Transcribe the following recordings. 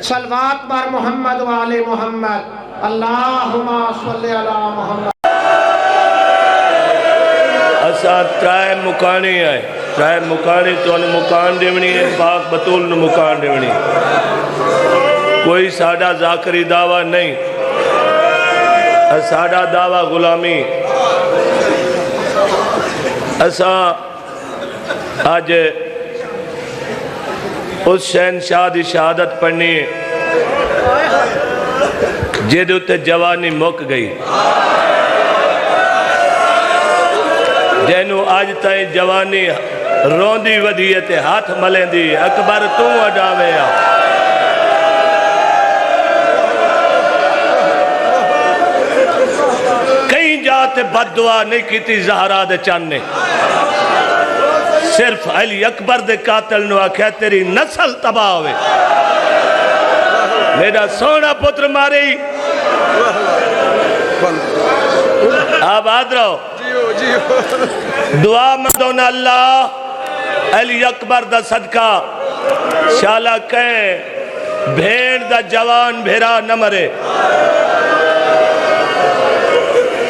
صلوات بر محمد و آل محمد اللہم صلی علی محمد اسا ترائے مکانی آئے ترائے مکانی تو انہیں مکان دیونی ہے پاک بطول نے مکان دیونی کوئی ساڑھا ذاکری دعویٰ نہیں ساڑھا دعویٰ غلامی اسا آج اس شہنشاہ دی شہادت پڑھنی ہے جیدو تے جوانی مک گئی جینو آج تائیں جوانی روندی ودیتے ہاتھ ملیں دی اکبر تو اڈاوے آ کہیں جاتے بد دعا نہیں کیتی زہرا دے چانے صرف علی اکبر دے قاتل نو آکھیا تیری نسل تباہ ہوئے میرا سونا پتر ماری آباد رہو دعا مندونا اللہ علی اکبر دا صدقہ شالا کہیں بھیڑ دا جوان بھیرا نہ مرے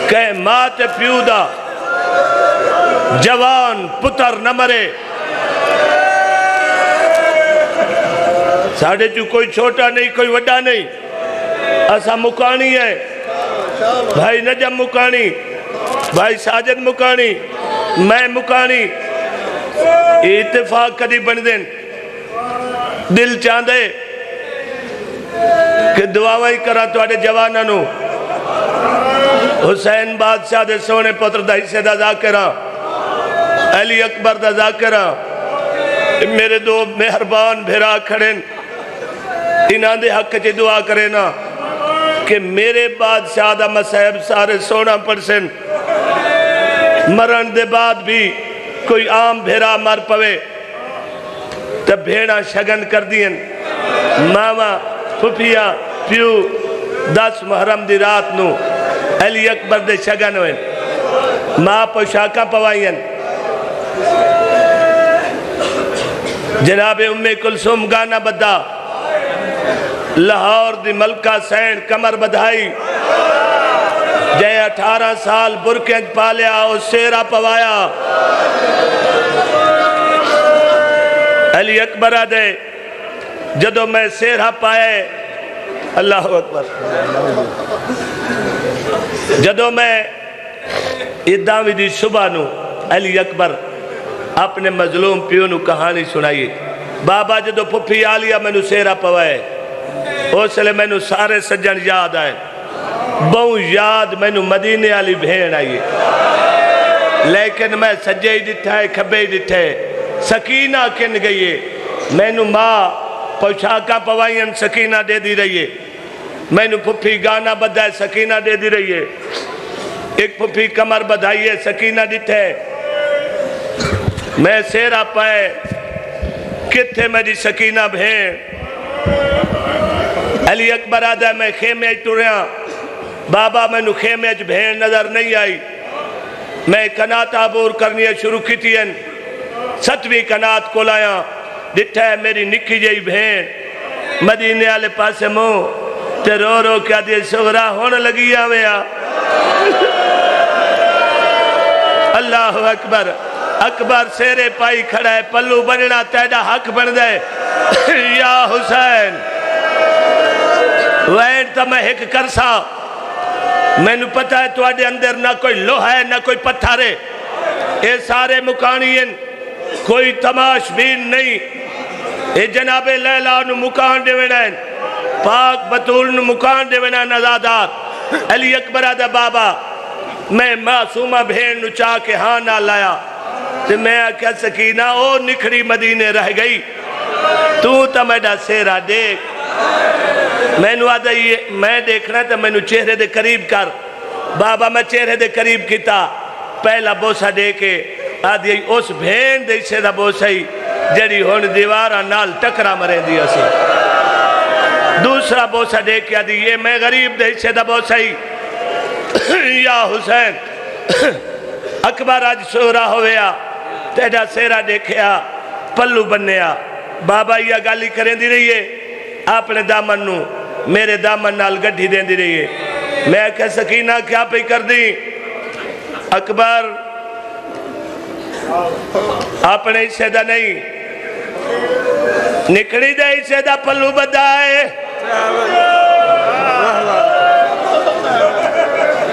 کہیں مات پیو دا جوان پتر نہ مرے ساڑھے جو کوئی چھوٹا نہیں کوئی وڈا نہیں اسا مکانی ہے بھائی نجم مکانی بھائی ساجد مکانی میں مکانی اتفاق کدی بن دیں دل چاندے کہ دعاویں کرا تو آڑے جوانہ نو حسین بادشاہ دے سونے پتر دا حصے دا ذاکرہ علی اکبر دا ذاکرہ میرے دو مہربان بھیرا کھڑیں انہاں دے حق چی دعا کرے نا کہ میرے بادشاہ دا مسائب سارے سونا پرسن مرن دے بعد بھی کوئی عام بھیرا مر پوے تب بھیڑا شگن کر دین ماما پھپیا پیو 10 محرم دی رات نو علی اکبر دے شگن ہوئے ماں پوشاکہ پوائین جناب امی کلثوم گانا بدا لاہور دی ملکہ سین کمر بدھائی جائے 18 سال برکینج پالیا اور سیرہ پوایا علی اکبر آدھے جدو میں سیرہ پائے اللہ اکبر جدو میں ادھاوی دی صبح نو علی اکبر اپنے مظلوم پیو نو کہانی سنائی بابا جدو پھپی آلیا میں نو سیرہ پوائے اس لئے میں نو سارے سجن یاد آئے بہو یاد میں نو مدینے آلی بھین آئیے لیکن میں سجے ہی ڈٹھا ہے کھبے ہی ڈٹھا ہے سکینہ کن گئیے میں نو ماں پوشاکہ پوائین سکینہ دے دی رہیے میں نو پھپی گانا بدھائے سکینہ دے دی رہیے ایک پھپی کمر بدھائیے سکینہ ڈٹھا ہے میں سیرہ پائے کتھے میری سکینہ بھین علی اکبر آدھا میں خیمے ٹوریا بابا میں نو خیمے بھین نظر نہیں آئی میں کنات عبور کرنی شروع کی تھی 7ویں کنات کو لایا ڈٹھا ہے میری نکی جائی بھین مدینے آلے پاسے مو تے رو رو کیا دے سغرا ہونے لگی آویا اللہ اکبر اکبر سیرے پائی کھڑا ہے پلو بننا تیڑا حق بن دے یا حسین وین تا میں ہک کرسا میں نو پتہ ہے تو آڈے اندر نہ کوئی لوہ ہے نہ کوئی پتھر ہے اے سارے مکانین کوئی تماش بین نہیں اے جناب لیلہ نو مکان دے وینائن پاک بطول نو مکان دے وینائن ازادات علی اکبر آدھا بابا میں معصومہ بھین نو چاہ کے ہاں نہ لایا تو میں کیا سکینہ او نکھڑی مدینے رہ گئی تو تا میڈا سیرہ دیکھ میں نو آدھا میں دیکھنا تھا میں نو چہرے دے قریب کر بابا میں چہرے دے قریب کیتا پہلا بوسا دے کے آدھی اس بھین دے سے دا بوسا ہی جڑی ہون دیوارہ نال ٹکرا مرے دیا سی دوسرا بوسا دے کے آدھی یہ میں غریب دے سے دا بوسا ہی یا حسین اکبر آج سورا ہویا تیڑا سیرہ دیکھیا پلو بنیا بابا یہ گالی کریں دی رہی ہے اپنے دامن نو میرے دامن نال گڈھی دین دی رہی ہے. میں کہ سکینہ کیا پہ کر دی؟ اکبر اپنے حصے دا نہیں نکڑی دے حصے دا پلو بدائے.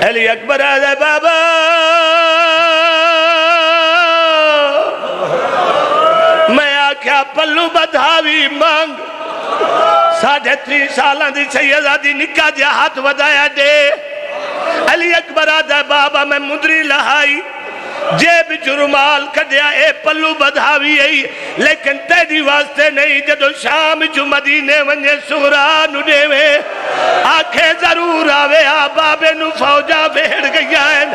علی اکبر آدھے بابا میں آکھیا پلو بدھاوی مانگ 3.5 سالاں دی سیدہ دی نکاح جا ہاتھ ودایا دے. علی اکبر آدھے بابا میں مدری لہائی جیب جرمال کڈیا اے پلو بدھاوی ای لیکن تیری واسطے نہیں جدو شام جو مدینے ونجے سغرا نو دیوے آنکھیں ضرور آوے بابے نو فوجا بھیڑ گیا ہے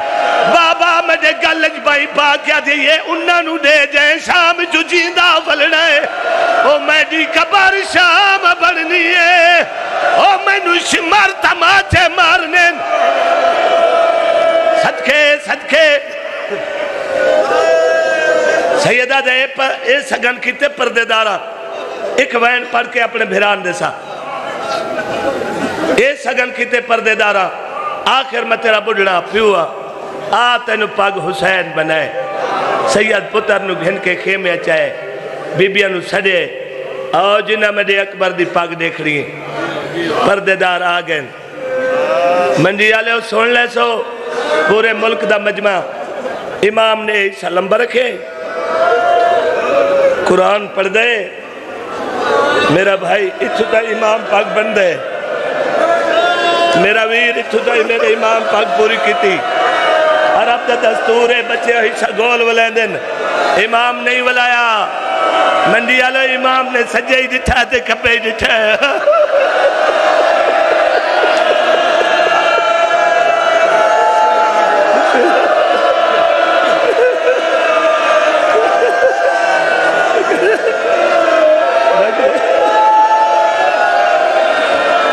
بابا مجھے گلج بائی پا کیا دیئے انہاں نو دے جائیں شام جو جیندہ فلنا ہے او میڈی کبار شام بڑھنی ہے او میں نو شمار تماچے مارنے صدقے سیدہ دے اے سگن کیتے پردے دارا ایک وین پڑھ کے اپنے بھیران دے سا اے سگن کیتے پردے دارا آخر میں تیرا بڑھنا پیوا تینو پاگ حسین بنائے سید پتر نو گھن کے خیمے چاہے بی بیاں نو سڑے آؤ جنہ میں دے اکبر دی پاگ دیکھ رہی ہیں پردے دار آگئن منجی آلے ہو سن لے سو پورے ملک دا مجمع امام نے سلم برکھے قرآن پڑھ دے میرا بھائی اتھو دا امام پاک بن دے میرا ویر اتھو دا میرے امام پاک پوری کی تھی عرب دا دستور ہے بچے حصہ گول ولین دن امام نہیں ولایا منڈی آلو امام نے سجے ہی جٹھا تے کپے ہی جٹھا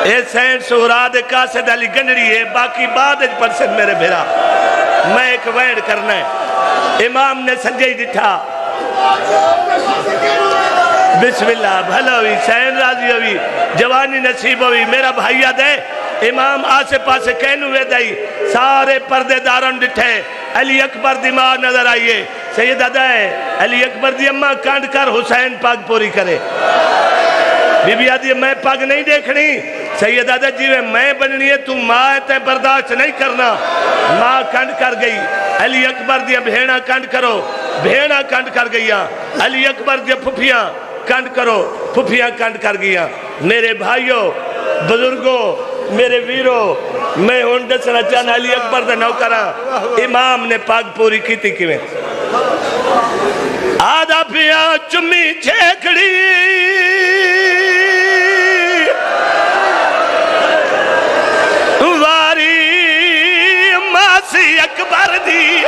اے سین سہراد قاسد علی گنڈری ہے باقی بعد پرسن میرے بھیرا میں ایک ویڈ کرنا ہے امام نے سجے ہی دٹھا بسم اللہ بھلا ہوئی سین راضی ہوئی جوانی نصیب ہوئی میرا بھائیہ دے امام آسے پاسے کہنو وے دائی سارے پردے دارن ڈٹھے علی اکبر دی ماں نظر آئیے سیدہ دائے علی اکبر دی اماں کانڈ کر حسین پاک پوری کرے بی بی آدھی میں پاک نہیں دیکھنی سیدہ دائے جیوے میں بننی ہے تو ماں تے برداشت نہیں کرنا ماں کانڈ کر گئی علی اکبر دی بھیڑا کانڈ کرو بھیڑا کانڈ کر گئیا علی اکبر دی پھپیاں کانڈ کرو پھپیاں کانڈ کر گئیا میرے بھائیوں بزرگوں میرے ویروں میں ہون دسنا چاہنا علی اکبر دا نوکرہ امام نے پاک پوری کی تھی کیویں آدھا پیا چمی چھیکڑی واری ماسی اکبر دی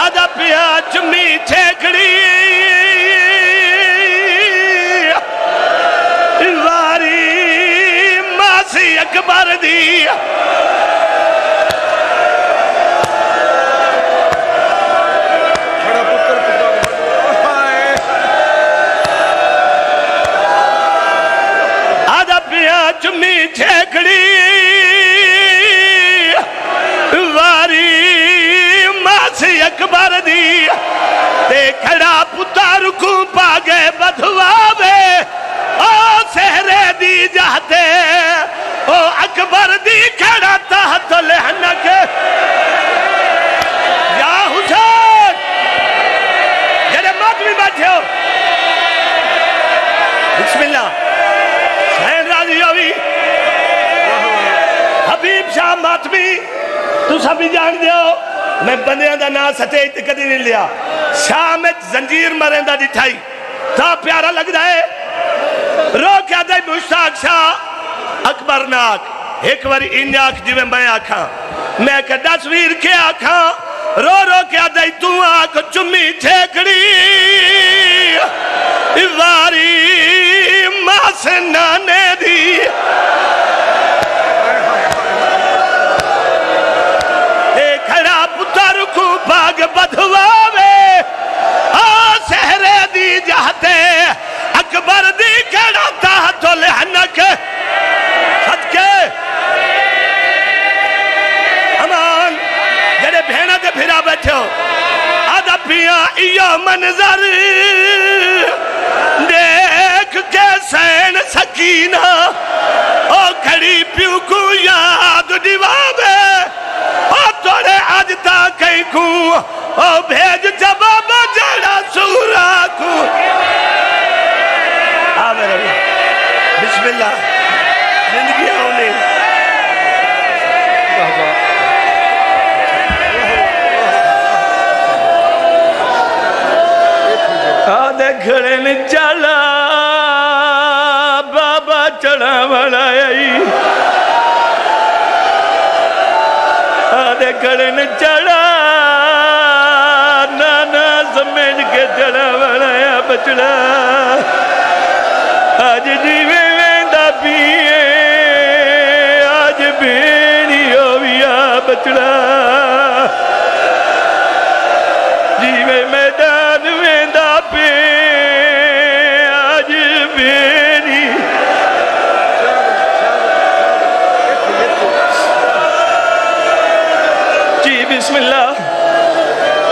آدھا پیا چمی چھیکڑی اکبر دی آدھا پیا چمی چھیکڑی واری ماسی اکبر دی تے کھڑا پتر کو پاگے بدھواوے او سہرے دی جاتے او اکبر دی کھڑا تحت لہنک یا حسین جنہیں ماتمی بیٹھے ہو بسم اللہ سین راضی ہوئی حبیب شاہ ماتمی تو سبھی جان دے ہو میں بندیاں دا نا سٹے کدی نہیں لیا شاہ میں زنجیر مرندہ دٹھائی تا پیارا لگ رہا ہے رو کیا دے مشتاق شاہ اکبر ناک ایک باری ان آنکھ جویں میں آکھاں میں کہ 10 ویر کے آکھاں رو رو کیا دے تو آنکھ چمی چھیکڑی واری ماں سے نانے دی رسواوے آ سہرے دی جاتے اکبر دی کڑا تحت لحنک صدقے امان جڑے بھینا دے پھرا بیٹھے ہو آدھا پیا ایو منظر دیکھ کے سین سکینہ او کھڑی پیو کو یاد دیوابے او توڑے آج تا کہیں کو او بھیج جواب جڑا سورا کو آمین اللہ بسم اللہ زندگی ہونے آدھے کھڑے نے چلا بابا چڑھا والا آدھے کھڑے نے چڑھا نانا سمیج کے چڑھا والا بچڑا آج جیوے ویندہ پیئے آج بینی ہویا بچڑا جیوے میدان ویندہ پیئے آج بینی جی بسم اللہ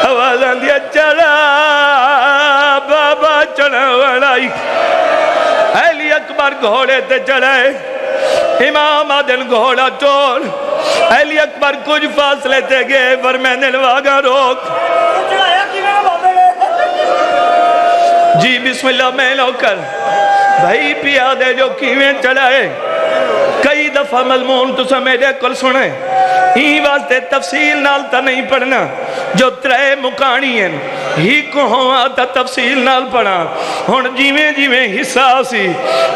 آوازاں دیا چلا بابا چڑھا وڑائی علی اکبر گھوڑے تے چڑھائے امام آدن گھوڑا ٹول علی اکبر کچھ فاصلے تے گئے فرمائے نلواگا روک جی بسم اللہ میں نوکر بھائی پیادے جو کیویں چڑھائے کئی دفعہ مضمون تو سمیدے کل سنے ہی واسطے تفصیل نال تا نہیں پڑھنا جو ترے مکانی ہیں ہی کو ہوا تا تفصیل نال پڑھا ہون جیویں جیویں حصہ سی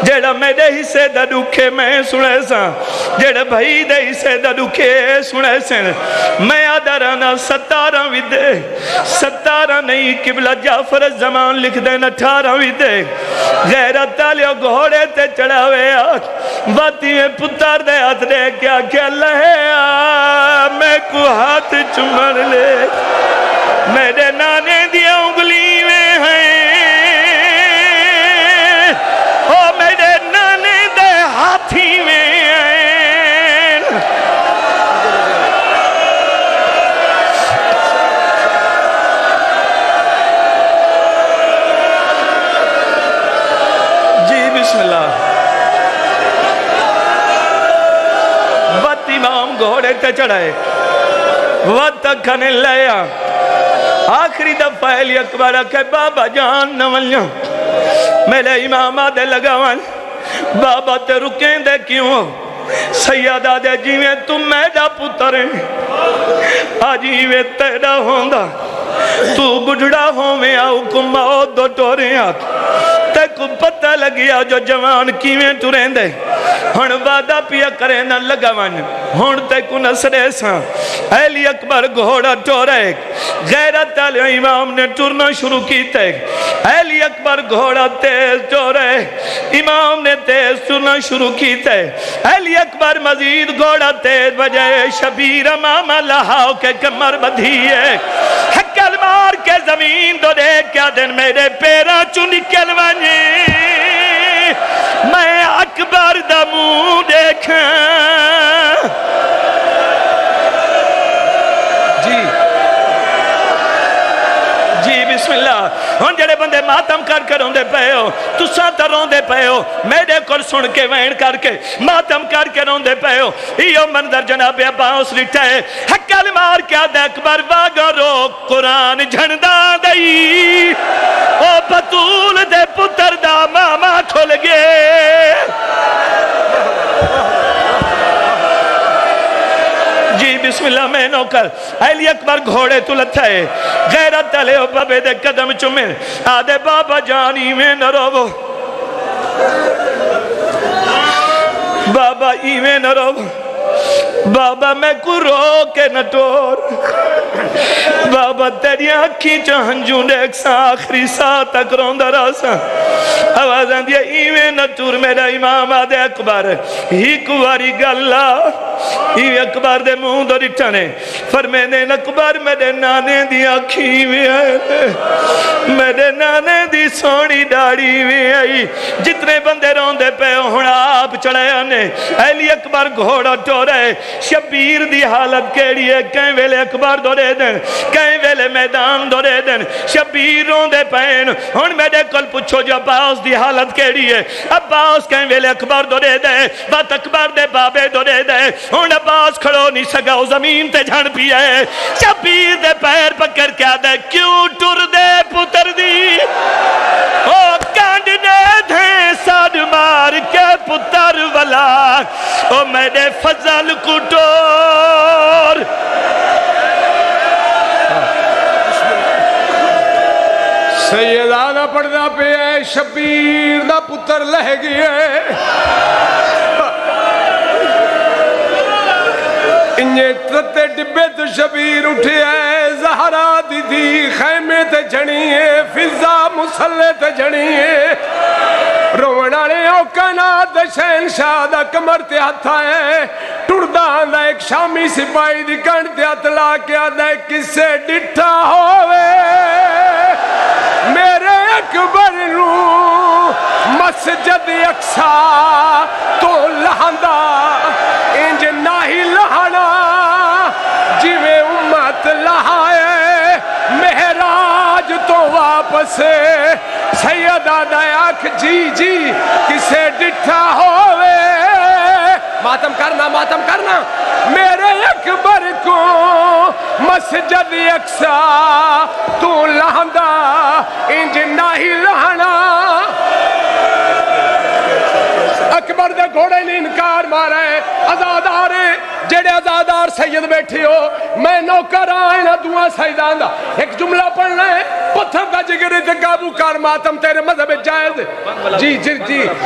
جیڑا میرے حصے دا دکھے میں سنے سا جیڑا بھائی دے حصے دا دکھے سنے سن میں آدھرانا 17 ویدے 17 نہیں قبلہ جعفر زمان لکھ دین 18 ویدے غیرت تالیو گھوڑے تے چڑھاوے آت باتی میں پتار دے ہاتھ دے کیا کہ اللہ ہے میں کو ہاتھ چمر لے میرے نانے دیا انگلی میں ہیں او میرے نانے دے ہاتھی میں ہیں جی بسم اللہ امام گھوڑے تے چڑھائے وقت کھنے لیا آخری دفعہ علی اکبر کہ بابا جان نولیاں میرے امام آدھے لگاوان بابا تے رکیں دے کیوں سیادہ دے جیویں تم میڈا پتریں آجیویں تیڑا ہوندہ تو گڑڑا ہوں میں آؤ کم آؤ دو ٹوریں آت تے کو پتہ لگیا جو جوان کیویں ٹوریں دے ہن وعدہ پیا کرے نہ لگاوان ہن تے کو نسرے ساں علی اکبر گھوڑا ٹورے غیرت علی امام نے ٹورنا شروع کیتے علی اکبر گھوڑا تیز ٹورے امام نے تیز ٹورنا شروع کیتے علی اکبر مزید گھوڑا تیز بجائے شبیر امام لہاؤ کے کمر بدھیے حکل مار کے زمین دو دیکھ کیا دن میرے پیرا چو نکل ونی میں اکبر دا منہ دیکھاں جی بسم اللہ ہون جڑے بندے ماتم کر روندے پئے ہو تساں تے روندے پئے ہو میرے کول سن کے وین کر کے ماتم کر کے روندے پئے ہو ایو منظر جناب عباس لٹھا ہے حکل مار کے آدھے اکبر واگا رو قرآن جھنڈا دئی او بطول دے پتر دا ماما کھل گئے جی بسم اللہ میں نوکر علی اکبر گھوڑے تو لتھا ہے غیرت تلے ہو بابے دے قدم چمیں آدھے بابا جانی میں نہ رو بابا ایویں نہ رو بابا میں کو رو کے نہ ٹور بابا تیری آنکھی چاہنجوں دیکھ سا آخری سا تک روندہ راسا آوازاں دیا ایویں نہ ٹور میرا امام آدھے اکبر ہی کواری گلہ ایویں اکبر دے مون دو ریٹھانے فرمینے اکبر میرے نانے دی آنکھی بھی آئے میرے نانے دی سونی ڈاڑی بھی آئی جتنے بندے روندے پہ ہونا آپ چڑھے آنے علی اکبر گھوڑا ٹورے شبیر دی حالت کیڑی ہے کہیں ویلے اکبر دورے دن کہیں ویلے میدان دورے دن شبیر روندے پہن ہن میرے کل پوچھو جو عباس دی حالت کیڑی ہے عباس کہیں ویلے اکبر دورے دے بات اکبر دے بابے دورے دے ہن عباس کھڑو نہیں سگا وہ زمین تے جھڑ پی ہے شبیر دے پیر پکڑ کیا دے کیوں ٹر دے پتر دی او کانڈنے دھیں ساڑ مار کے پتر والا او میرے فضل کٹور سیدانہ پڑھنا پہ ہے شبیر دا پتر لہ گئے انجھے ترتے ڈبے تو شبیر اٹھے ہے زہرا دی دی خیمے تے جھڑی ہے فضا مسلح تے جھڑی ہے روڑانے اوکانا دے شہنشاہ دا کمر تے ہتھا ہے ٹردان دا ایک شامی سپاہی دی کنڈ تے ہتلا کیا دے کسے ڈٹھا ہوئے میرے اکبر نو مسجد اقصا تو لہندا انج ناہی لہنا جیویں امت لہائے مہراج تو واپس سیدہ دیاک جی جی کسے ڈٹھا ہوئے ماتم کرنا میرے اکبر کو مسجد اقصا تو لہندا انج ناہی لہنا اکبر دے گھوڑے نے انکار مارا ہے ازادارے جڑے ازادار سید بیٹھے ہو میں نوکر آئینا دعا سیدان دا ایک جملہ پڑھنا ہے پتھر دا جگری تے قابو کار ماتم تیرے مذہب جائز ہے جی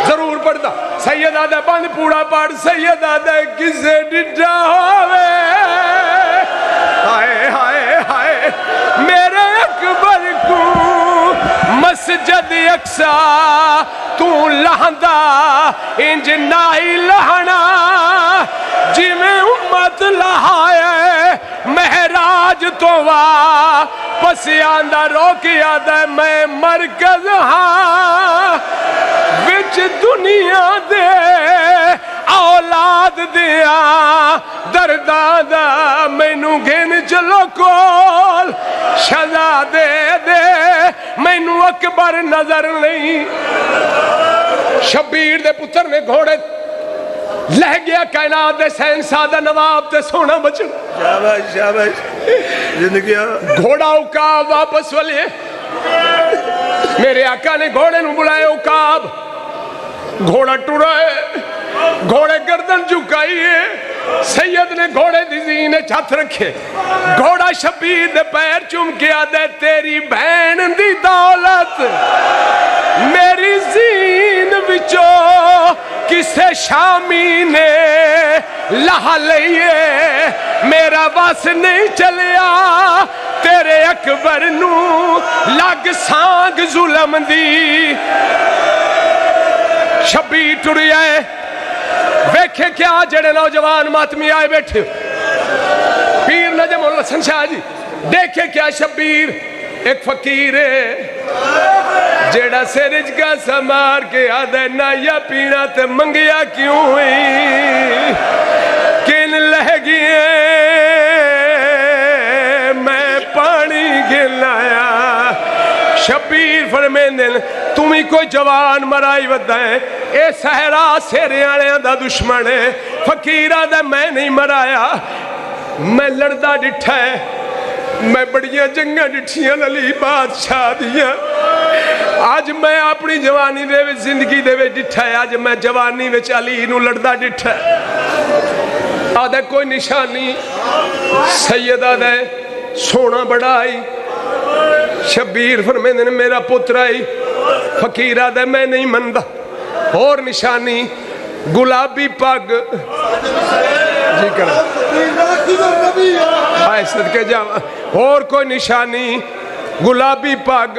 ضرور پڑھتا سیدہ دے بند پوڑا پڑھ سیدہ دے کسے ڈٹھا ہوئے ہائے ہائے ہائے میرے اکبر کو مسجد اقصا تو لہندا انج ناہی لہنا جی میں امت لہائے مہراج تو واپس آندہ روکیا دے میں مرکز ہاں وچ دنیا دے اولاد دیا دردادہ مینو گھن چلو کول شہزادے دے مینو اکبر نظر نہیں شبیر دے پتر نے گھوڑے لہ گیا کائنات دے سین سادہ نواب تے سونا بچن شاباش زندگی گھوڑا اکاب واپس والے میرے آقا نے گھوڑے نو بلائے اکاب گھوڑا ٹورا ہے گھوڑے گردن جھکائی ہے سید نے گھوڑے دی زین چھت رکھے گھوڑا شبیر دے پیر چوم کیا دے تیری بہن دی دولت میری زین وچو کسے شامی نے لہا لئیے میرا واس نہیں چلیا تیرے اکبر نو لگ سانگ ظلم دی شبیر ٹوری آئے ویکھے کیا جڑے نوجوان ماتمی آئے بیٹھے پیر نجم الحسن شاہ جی دیکھے کیا شبیر ایک فقیر ہے جڑا سرج کا سمار کے آدھے نہ یا پینا تے منگیا کیوں ہوئی کن لہ گئے میں پانی گلایا شبیر فرمیندن تمہیں کوئی جوان مرائی ودہ ہے اے سہرا سیرے آنے دا دشمن ہے فقیرہ دا میں نہیں مرایا میں لڑدہ ڈٹھا ہے میں بڑیاں جنگاں ڈٹھیاں علی بادشاہ دیا آج میں اپنی جوانی دے وچ زندگی دے وچ ڈٹھا ہے آج میں جوانی وچ علی نو لڑدہ ڈٹھا ہے آدھے کوئی نشانی سیدہ دے سونا بڑا آئی شبیر فرمیندے نے میرا پتر آئی فقیرہ دے میں نہیں مندہ اور نشانی گلابی پاگ جی کرا آئے صدقے جاؤ اور کوئی نشانی گلابی پاگ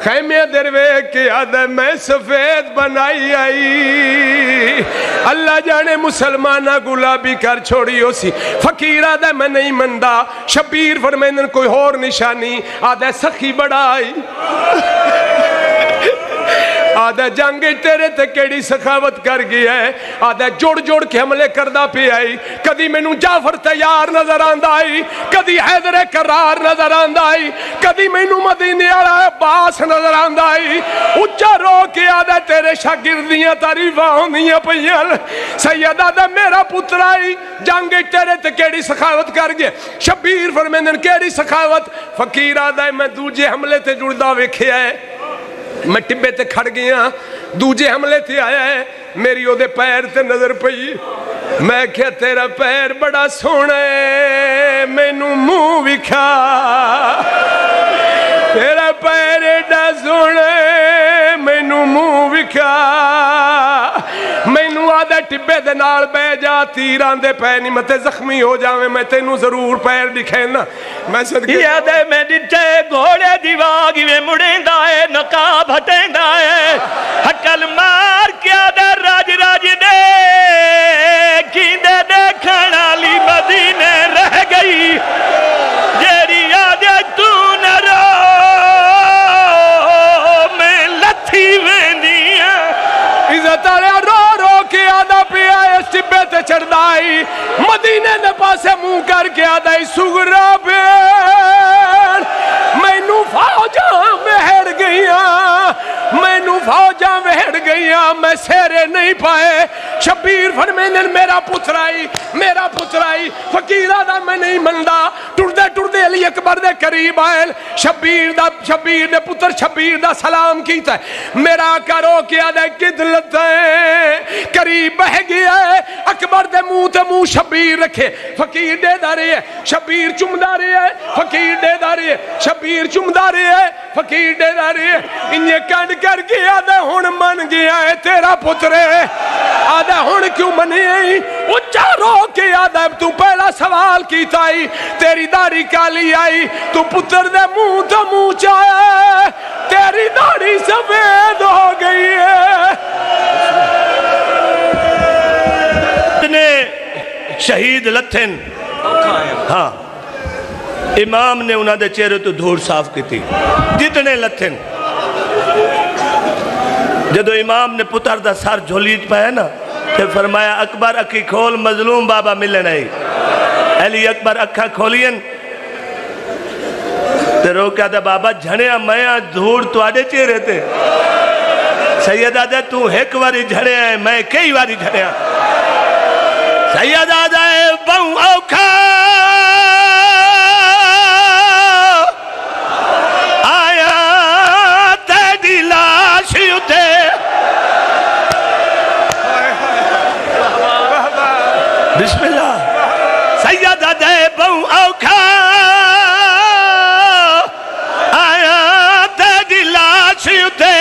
خیمے دروے کے آدھے میں سفید بنائی آئی اللہ جانے مسلمانہ گلابی کر چھوڑی ہو سی فقیر آدھے میں نہیں مندہ شبیر فرمیندن کوئی اور نشانی آدھے سخی بڑا آئی آدھے جنگ تیرے تے کیڑی سخاوت کر گیا ہے آدھے جوڑ جوڑ کے حملے کردہ پہ آئی کدی میں نو جعفر تیار نظر آندہ آئی کدی حیدر کرار نظر آندہ آئی کدی میں نو مدینے آرہ باس نظر آندہ آئی اچھا رو کے آدھے تیرے شاگردیاں تعریفہ ہوندیاں پہیل سید آدھے میرا پتر آئی جنگ تیرے تے کیڑی سخاوت کر گیا شبیر فرمیندن کیڑی سخاوت فقیر آدھے میں دوجے حملے تے جڑدہ ویکھے آئے میں ٹبے تے کھڑ گیا دوجے حملے تے آیا ہے میری او دے پیر تے نظر پئی میں کہا تیرا پیر بڑا سونا ہے میں نو منہ وکھا تیرا پیر ایڈا سونا ہے میں نو منہ وکھا میں نو آدھے ٹبے دے نال بے جا تیران دے پیر نہیں متے زخمی ہو جاویں میں تینو ضرور پیر دکھینا میں صدقے یادے میں ڈٹے گھوڑے دیواگی میں مڑیں دائے نقاب ہٹیں دائے ہٹل مار کیا دے راج راج دے کی دے دیکھنا لی مدینے رہ گئی جیری یادے تو نہ رو میں لتھی ویندیاں عزت آریا رو رو کے آدھا پہ آئے سبے تے چڑھدائی مدینے نے پاسے منہ کر کے آدھائی سگرہ پیر میں نو فوجاں وہڑ گئیاں میں نو فوجاں وہڑ گئیاں میں سیرے نہیں پائے شبیر فرمیندن میرا پتر آئی فقیر آدھا میں نہیں مندہ ٹردے علی اکبر دے قریب آئے شبیر دے پتر شبیر دا سلام کیتا ہے میرا کرو کیا دے کدلت ہے قریب بہ گیا ہے اکبر دے منہ شبیر رکھے فقیر دے دارے ہے شبیر چمدارے ہے فقیر دے دارے ہے شبیر چمدارے ہے فقیر دے دارے ہے انہیں کنڈ کر کے آدھے ہون من گیا ہے تیرا پتر ہے آدھے ہون کیوں منی ہے اچھا رو کے آدھے تو پہلا سوال کیتا ہی تیری داری کالی آئی تو پتر دے منہ چاہے تیری داری سفید ہو گئی ہے شہید لتھن ہاں امام نے انہاں دے چہرے تو دھوڑ صاف کی تھی جتنے لتھن جدو امام نے پتر دا سر جھولیج پایا نا تو فرمایا اکبر اکھی کھول مظلوم بابا ملے نہیں علی اکبر اکھا کھولین تو روکیا دا بابا جھڑیا میں دھوڑ تو آدھے چہرے تھے سید آدھے تو ایک واری جھڑیا ہے میں کئی واری جھڑیا سید آدھے بہو اوکھا آیا تیری لاش اتے بسم اللہ سید آدھے بہو اوکھا آیا تیری لاش اتے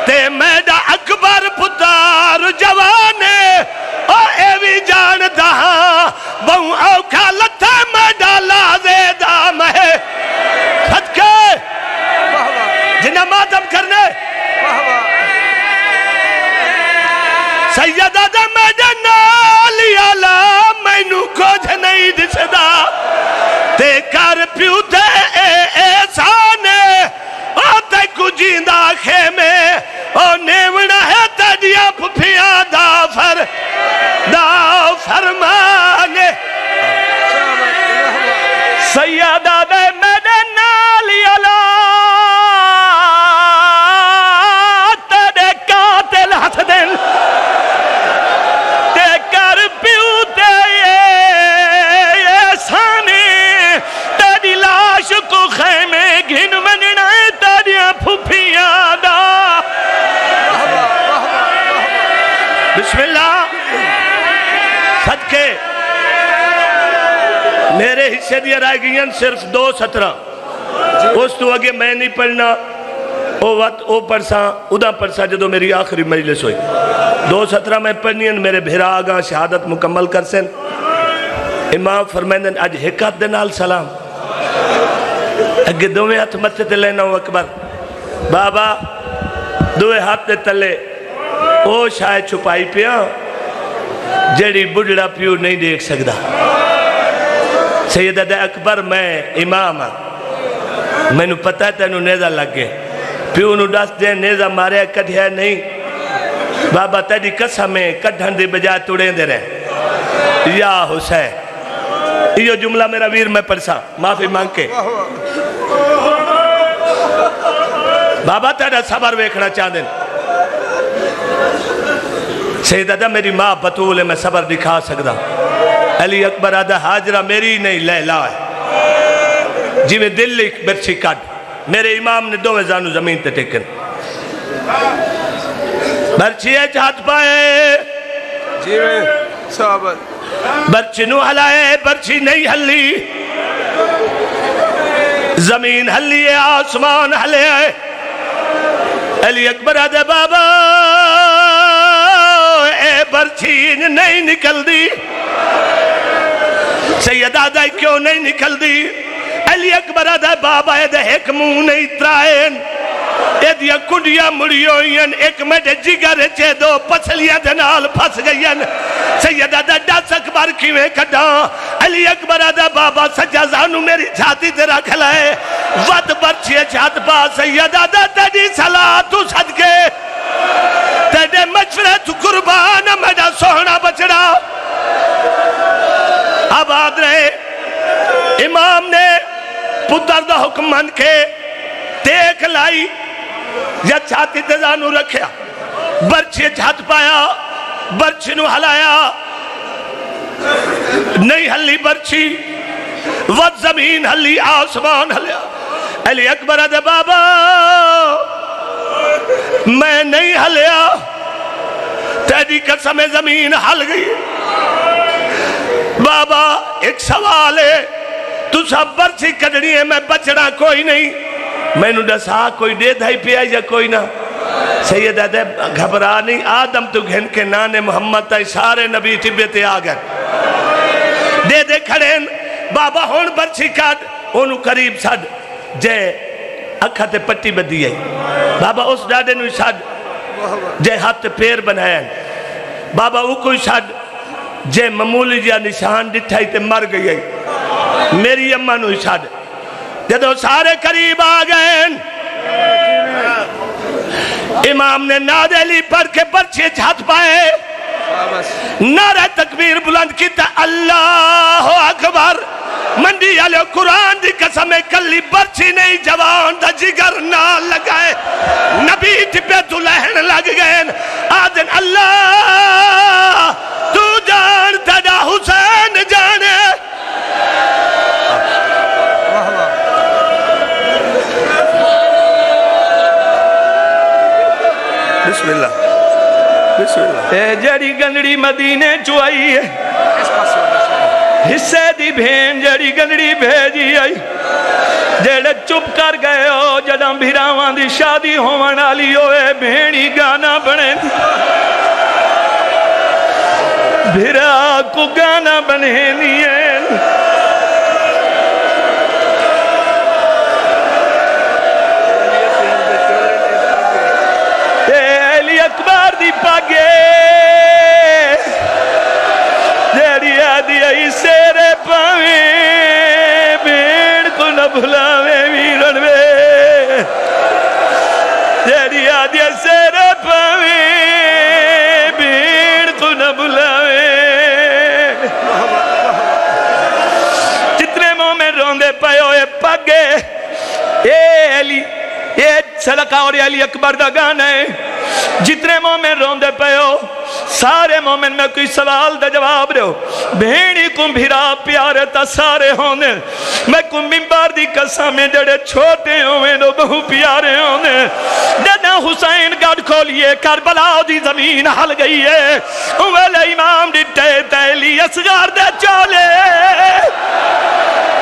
تے میڈا اکبر پتار جوانے جان دہاں بہو اوکھا لتھا میں ڈالا زیدہ میں صدقے جنہ ماتم کرنے سیدہ دا میں جنالی آلہ میں نو کچھ نہیں دسدا تے کر پیو تے احسانے آتے کو جیندہ خیمے اور نیونا ہے تڑیا پھپیاں دا فرمانے سیدہ دے میرے نالی علا تیرے قاتل ہاتھ دل تے کر پیو تے سانے تیری لاش کو خیمے گھن مننا تیریا پھپیاں دا بسم اللہ صدقے میرے حصے دیا رائے گئیں صرف 2:17 اس تو آگے میں نہیں پڑھنا او پرساں ادا پرساں جدو میری آخری مجلس ہوئی 2:17 میں پڑھنی ہیں میرے بھیرا آگاں شہادت مکمل کر سن امام فرمائندن اج حکات دے نال سلام اگے دو میں ہاتھ متے تے لینا ہوں اکبر بابا دوے ہاتھ تلے او شاید چھپائی پیا جڑی بڑھڑا پیو نہیں دیکھ سکتا سیدہ اکبر میں امام ہاں میں نو پتہ ہے تینو نیزہ لگ گئے پیو نو ڈس دے نیزہ مارے کٹھیا نہیں بابا تیری قسمیں کٹھن دی بجائے توڑیں دے رہے یا حسین یہ جملہ میرا ویر میں پڑھسا معافی مانگ کے بابا تیرا صبر ویکھنا چاہتے ہیں سیدہ میری ماں بطول ہے میں صبر دکھا سکتا علی اکبر آدھا حاجرہ میری نہیں لیلا ہے جی میں دل لکھ برچی کٹ میرے امام نے دو زانو زمین تے ٹیکن برچی ہے چاہت پائے جی میں صحابت برچی نو ہلائے برچی نہیں ہلی زمین ہلی ہے آسمان ہلے آئے علی اکبر آدھے بابا اے برچی نہیں نکل دی سید آدھے کیوں نہیں نکل دی علی اکبر آدھے بابا اے دے ایک منہ نہیں ترائن اے دیا کڑیا مڑیوئین ایک میڈے جگر چے دو پسلیاں دنال پھس گئین سید آدھے ڈس اکبر کیویں کھڑا علی اکبر آدھے بابا سجا زانو میری چھاتی تیرا کھلائے ود برچی چھات پا سید آدھے تیری صلاح تو صدقے تیرے مشورے تو قربان میڈا سوہنا بچڑا آباد رہے امام نے پتر دا حکم من کے دیکھ لائی یا چھاتی تزانو رکھیا برچی چھت پایا برچی نو ہلایا نہیں ہلی برچی ود زمین ہلی آسمان ہلیا علی اکبر آدھے بابا میں نہیں ہلیا تیری قسم زمین ہل گئی بابا ایک سوال ہے تو سب برچی کڑنی ہے میں بچڑا کوئی نہیں میں نو ڈسا کوئی دے دھائی پیا یا کوئی نہ سید آدھے گھبرا نہیں آدم تو گھن کے نانے محمد تائی سارے نبی ٹبیتے آگئے دے دے کھڑین بابا ہون برچی کٹ انہوں قریب سڈ جے اکھا تے پٹی بدی آئی بابا اس ڈاڈے نو سڈ جے ہاتھ پیر بنائیں بابا وہ کوئی سڈ جے معمولی جا نشان ڈٹھائی تے مر گئی آئی میری اممہ نو سڈ جدو سارے قریب آگئے امام نے نعرہ علی پڑھ کے برچے چھت پائے نعرہ تکبیر بلند کیتا اللہ اکبر منڈی علیہ قرآن دی قسم کلی برچی نہیں جوان دا جگر نہ لگائے نبی ٹپے تو لہن لگ گئے آدن اللہ تو جان تیرا حسین جانے بسم اللہ بسم اللہ اے جڑی گنڈی مدینے چوائی ہے حصے دی بھین جڑی گنڈی بھیجی آئی جڑے چپ کر گئے ہو جڑا بھیراوان دی شادی ہومن آلی ہوئے بھینی گانا بنے بھیرا کو گانا بنے دیئے اکبر دی پاگے جیڑی آدھی آئی سیرے پاویں بھیڑ کو نہ بھلاویں ویرنوے جیڑی آدھی آئی سیرے پاویں بھیڑ کو نہ بھلاویں جتنے مومن روندے پائے ہوئے پاگے اے علی یہ صدقہ اور علی اکبر دا گانا ہے جتنے مومن روندے پہ ہو سارے مومن میں کوئی سوال دا جواب رہو بھینی کم بھیرا پیارے تا سارے ہونے میں کم ممبار دی قسم میں جڑے چھوٹے ہوئے دو بہو پیارے ہونے جدہ حسین گاڑ کھولیے کربلا دی زمین حل گئی ہے اوہلے امام دی تیلی اسگار دے چولے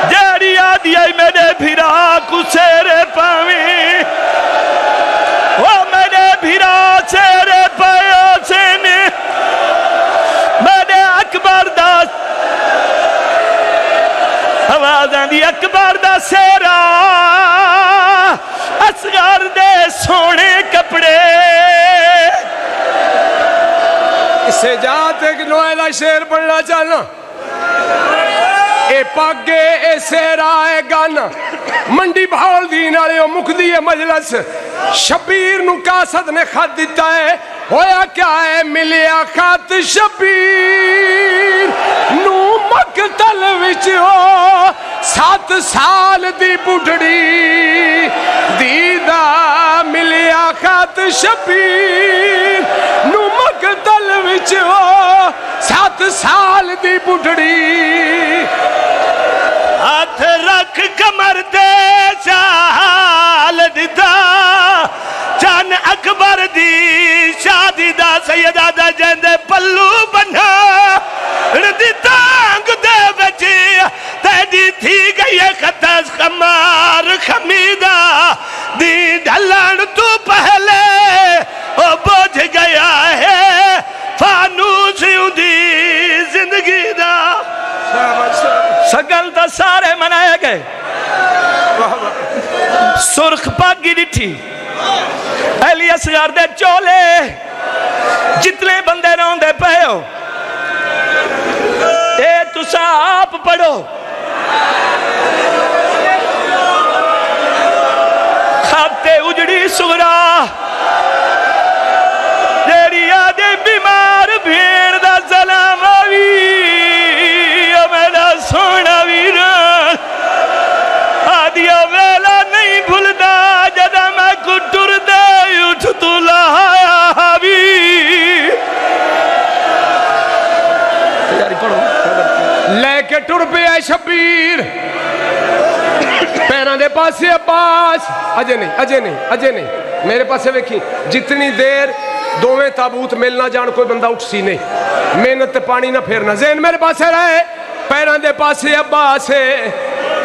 جیڑی آدھی آئی میرے بھیرا کو سیرے پاویں وہ میرے بھیرا سیرے پایا سینے میرے اکبر دا آوازاں دی اکبر دا سیرا اصغر دے سونے کپڑے اسے جات ایک نوائلہ شیر پڑھنا چاہنا اے پاگے اے سیرا اے گانا منڈی بھاول دین آلے او مکدی مجلس شبیر نو کاسد نے خط دیتا ہے ہویا کیا ہے ملیا خط شبیر نو مقتل وچ ہو 7 سال دی بڑھڑی دیدہ ملیا خط شبیر نو مقتل وچ ہو 7 سال دی بڑھڑی ہاتھ رکھ کمر دے چال دیتا جان اکبر دی شادی دا سیدہ دا جندے پلو بنا ردی تانگ دے بچی تیدی تھی گئی خطاز خمار خمیدہ دی ڈھلان تو پہلے او بوجھ گیا ہے فانوس دی زندگی دا سگل دا سارے منائے گئے سرخ پاگی ڈٹھی اہلی اصغر دے چولے جتنے بندے رہوں دے پہے ہو اے تسا آپ پڑھو خاتے اجڑی سغرا جیڑی آدھے بیمار بھیڑ دا سلام آوی میرا سونا ویران آدھیا ویلا نہیں بھلدا جدا میں کو ٹر دے اٹھ تو لایا بھی لے کے ٹر پہ آئے شبیر پیران دے پاسے عباس اجے نہیں میرے پاسے ویکھی جتنی دیر دوویں تابوت ملنا جان کوئی بندہ اٹھ سی نہیں محنت پانی نہ پھیرنا ذہن میرے پاسے رہے پیران دے پاسے عباس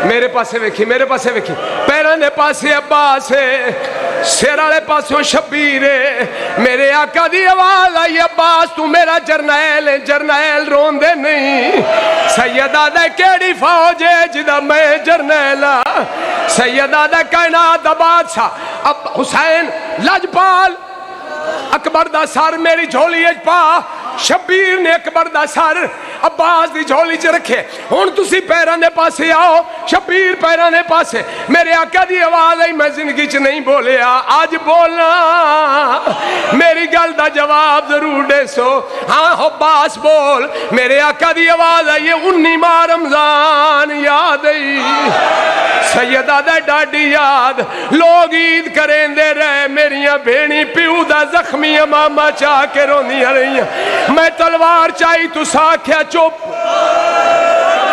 میرے پاسے ویکھی پیران دے پاسے عباس سیر والے پاسوں شبیر میرے آقا دی آواز آئی عباس تو میرا جرنیل جرنیل رون دے نہیں سیدہ دے کیڑی فوج ہے جدہ میں جرنیلا سیدہ دے کائنات بادشاہ اب حسین لجپال اکبر دا سر میری جھولی اچ پا شبیر نے اکبر دا سر عباس دی جھولی چ رکھے ہن تسی پیران دے پاسے آؤ شبیر پیران دے پاسے میرے آقا دی آواز آئی میں زندگی چ نہیں بولیا آج بولنا میری گل دا جواب ضرور دے سو ہاں عباس بول میرے آقا دی آواز آئی 19 رمضان یاد آئی سیدہ دے ڈاڈی یاد لوگ عید کریں دے رہے میریاں بھیڑی پیو دا زخمی ماما چاہ کے رونیاں رہیاں میں تلوار چاہی تو ساکھیا چپ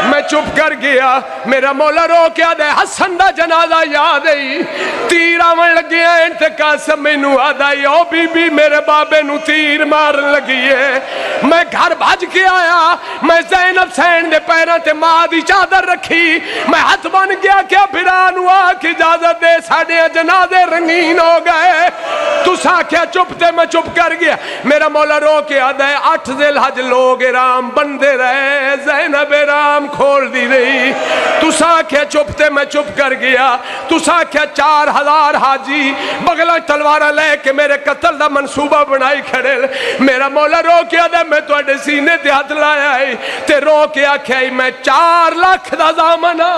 میں چپ کر گیا میرا مولا رو کیا دے حسن دا جنازہ یاد آئی تیر آون لگی ہے انتقال سے میں نو آدائی او بی بی میرے بابے نو تیر مارن لگی ہے میں گھر بھاج کے آیا میں زینب سین دے پیران تے ماں دی چادر رکھی میں ہاتھ بن گیا کیا پھرانو آکھ اجازت دے ساڑھے جنازے رنگین ہو گئے تو ساکھیا چپ تے میں چپ کر گیا میرا مولا رو کے آدائی 8 ذی الحج لوگ رام بندے رہے زینب رام کھول دی رہی تو ساکھیا چپ تے میں چپ کر گیا تو ساکھیا 4000 حاجی بغلہ تلوارہ لے کے میرے قتل دا منصوبہ بنائی کھڑے میرا مولا رو کے آدھے میں تو اڈے سینے تے ہاتھ لایا ہے تے رو کے آکھیا ہے میں 4 لاکھ دا زامنہ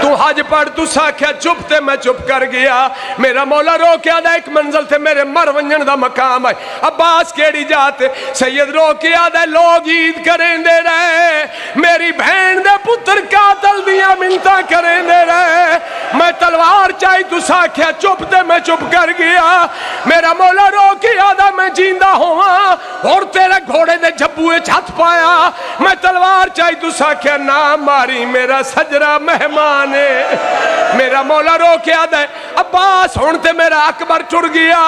تو حج پڑھ تو ساکھیا چپ تے میں چپ کر گیا میرا مولا رو کے آدھے ایک منزل تے میرے مر ونجن دا مقام ہے عباس کیڑی جاتے سید رو کے آدھے لوگ عید کریں دے رہے میری بہن دے پتر قاتل دیا منتا کریں دے رہے میں تلوار چاہی تو ساکھیا چپ تے میں چپ کر گیا میرا مولا رو کے آدھا میں جیندہ ہوا اور تیرے گھوڑے دے جبوئے چھت پایا میں تلوار چاہی تو ساکھیا نام ماری میرا سجرہ مہمان ہے میرا مولا رو کے آدھا عباس ہونتے میرا اکبر چڑ گیا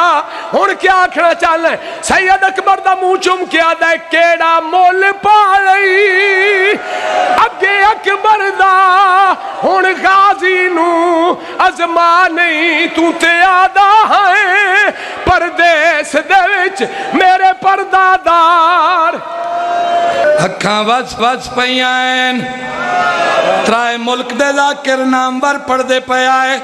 ہون کیا آکھنا چاہنا ہے سید اکبر دا منہ چم کے آدھا کیڑا مول پائی اگے اکبر دا ہون غازی نو ازما نہیں تو تے آدھا ہے پردیس دے وچ میرے پردادار اکھاں وس وس پیائن ترائے ملک دے ذاکر نامور پڑھ دے پیائے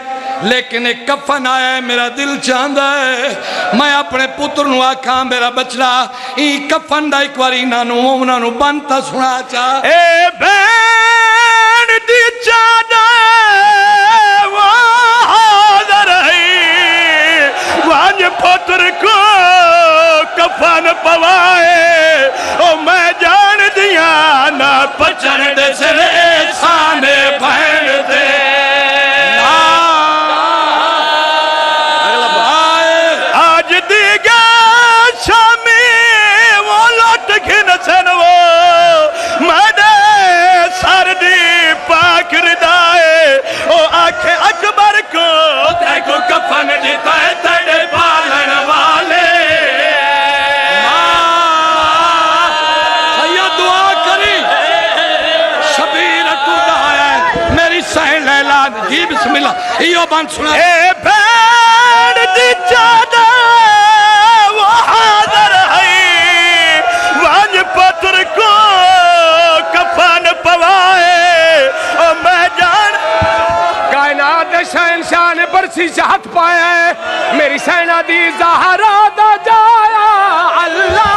لیکن ایک کفن آیا ہے میرا دل چاہتا ہے میں اپنے پتر نو آکھاں میرا بچڑا ای کفن دا ایک واری انہاں نو بنتا سنا چاہ اے بین دی چادہ وہ حاضر ہے وانج پتر کو کفن پوائے او میں جان دیا نہ پچھڑ دے سر احسان بہن دے آج دیگا شامی وہ لوٹ گھن سن وہ مدے سر دی پاک ردائے او آنکھ اکبر کو دیکھو کفن جیتا ہے تیرے بالن والے سید دعا کری شبیر اٹھوڑا آیا ہے میری سہن لیلا جی بسم اللہ ایو بان سنا اے بین دی چادہ وہ حاضر ہے وانج پتر کو کفن پوائے او میں جان کائنات شہنشاہ نے برسی سے ہاتھ پایا ہے میری سینہ دی زہرا دا جایا اللہ